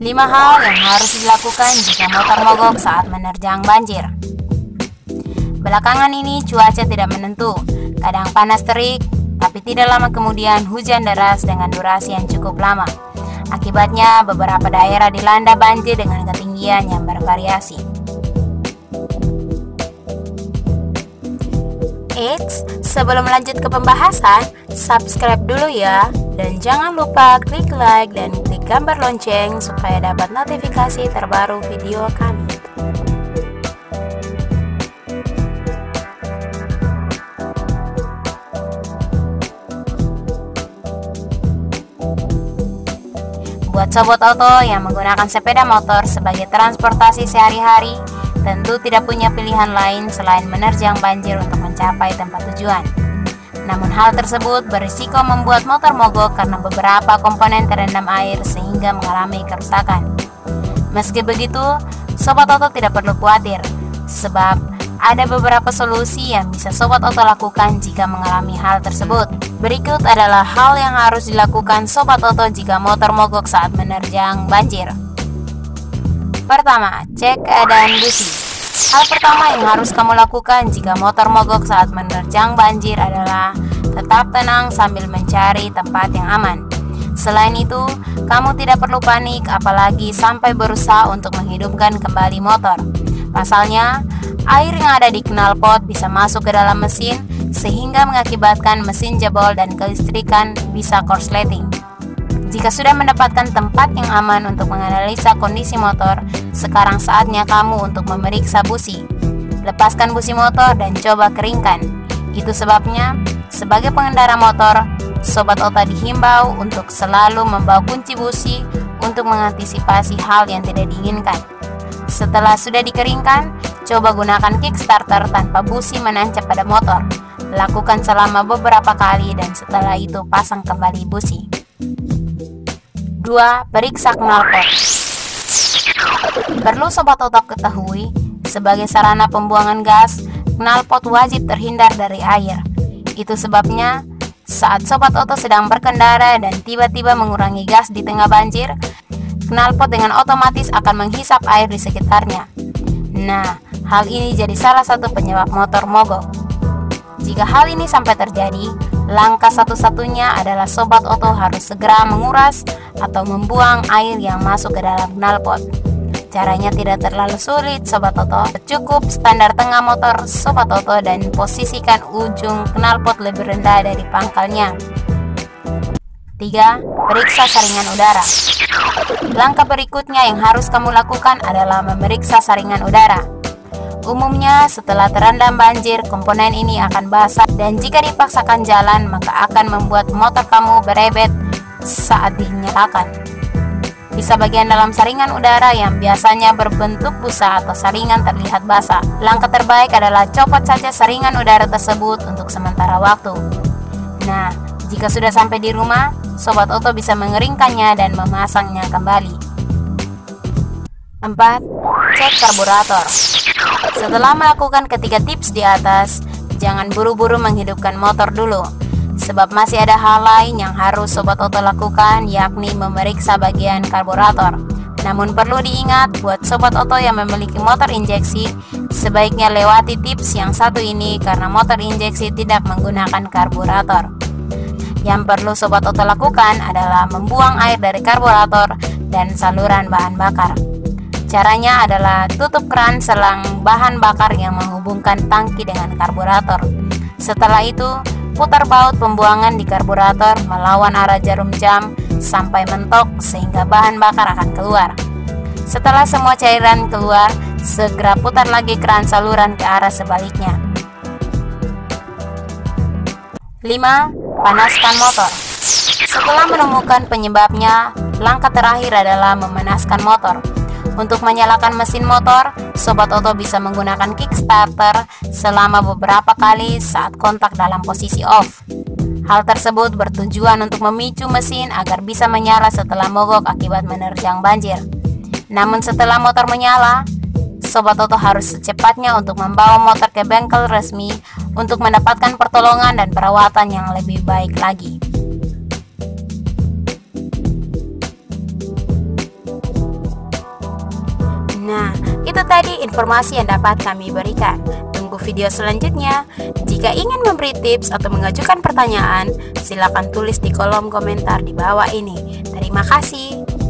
5 hal yang harus dilakukan jika motor mogok saat menerjang banjir. Belakangan ini cuaca tidak menentu, kadang panas terik, tapi tidak lama kemudian hujan deras dengan durasi yang cukup lama. Akibatnya beberapa daerah dilanda banjir dengan ketinggian yang bervariasi. Eits, sebelum lanjut ke pembahasan, subscribe dulu ya. Dan jangan lupa klik like dan klik gambar lonceng supaya dapat notifikasi terbaru video kami. Buat sobat oto yang menggunakan sepeda motor sebagai transportasi sehari-hari, tentu tidak punya pilihan lain selain menerjang banjir untuk mencapai tempat tujuan. Namun hal tersebut berisiko membuat motor mogok karena beberapa komponen terendam air sehingga mengalami kerusakan. Meski begitu, sobat oto tidak perlu khawatir, sebab ada beberapa solusi yang bisa sobat oto lakukan jika mengalami hal tersebut. Berikut adalah hal yang harus dilakukan sobat oto jika motor mogok saat menerjang banjir. Pertama, cek keadaan busi. Hal pertama yang harus kamu lakukan jika motor mogok saat menerjang banjir adalah tetap tenang sambil mencari tempat yang aman. Selain itu, kamu tidak perlu panik apalagi sampai berusaha untuk menghidupkan kembali motor. Pasalnya, air yang ada di knalpot bisa masuk ke dalam mesin sehingga mengakibatkan mesin jebol dan kelistrikan bisa korsleting. Jika sudah mendapatkan tempat yang aman untuk menganalisa kondisi motor, sekarang saatnya kamu untuk memeriksa busi. Lepaskan busi motor dan coba keringkan. Itu sebabnya, sebagai pengendara motor, sobat oto dihimbau untuk selalu membawa kunci busi untuk mengantisipasi hal yang tidak diinginkan. Setelah sudah dikeringkan, coba gunakan kickstarter tanpa busi menancap pada motor. Lakukan selama beberapa kali dan setelah itu pasang kembali busi. 2. Periksa knalpot. Perlu sobat oto ketahui, sebagai sarana pembuangan gas, knalpot wajib terhindar dari air. Itu sebabnya, saat sobat oto sedang berkendara dan tiba-tiba mengurangi gas di tengah banjir, knalpot dengan otomatis akan menghisap air di sekitarnya. Nah, hal ini jadi salah satu penyebab motor mogok. Jika hal ini sampai terjadi, langkah satu-satunya adalah sobat oto harus segera menguras atau membuang air yang masuk ke dalam knalpot. Caranya tidak terlalu sulit sobat oto, cukup standar tengah motor sobat oto dan posisikan ujung knalpot lebih rendah dari pangkalnya. 3. Periksa saringan udara. Langkah berikutnya yang harus kamu lakukan adalah memeriksa saringan udara. Umumnya setelah terendam banjir, komponen ini akan basah dan jika dipaksakan jalan maka akan membuat motor kamu berebet saat dinyalakan. Bisa bagian dalam saringan udara yang biasanya berbentuk busa atau saringan terlihat basah. Langkah terbaik adalah copot saja saringan udara tersebut untuk sementara waktu. Nah, jika sudah sampai di rumah, sobat oto bisa mengeringkannya dan memasangnya kembali. 4. Cek karburator. Setelah melakukan ketiga tips di atas, jangan buru-buru menghidupkan motor dulu, sebab masih ada hal lain yang harus sobat oto lakukan, yakni memeriksa bagian karburator. Namun perlu diingat, buat sobat oto yang memiliki motor injeksi, sebaiknya lewati tips yang satu ini karena motor injeksi tidak menggunakan karburator. Yang perlu sobat oto lakukan adalah membuang air dari karburator dan saluran bahan bakar. Caranya adalah tutup keran selang bahan bakar yang menghubungkan tangki dengan karburator. Setelah itu, putar baut pembuangan di karburator melawan arah jarum jam sampai mentok sehingga bahan bakar akan keluar. Setelah semua cairan keluar, segera putar lagi keran saluran ke arah sebaliknya. 5. Panaskan motor. Setelah menemukan penyebabnya, langkah terakhir adalah memanaskan motor. Untuk menyalakan mesin motor, sobat oto bisa menggunakan kickstarter selama beberapa kali saat kontak dalam posisi off. Hal tersebut bertujuan untuk memicu mesin agar bisa menyala setelah mogok akibat menerjang banjir. Namun setelah motor menyala, sobat oto harus secepatnya untuk membawa motor ke bengkel resmi untuk mendapatkan pertolongan dan perawatan yang lebih baik lagi. Itu tadi informasi yang dapat kami berikan. Tunggu video selanjutnya. Jika ingin memberi tips atau mengajukan pertanyaan, silakan tulis di kolom komentar di bawah ini. Terima kasih.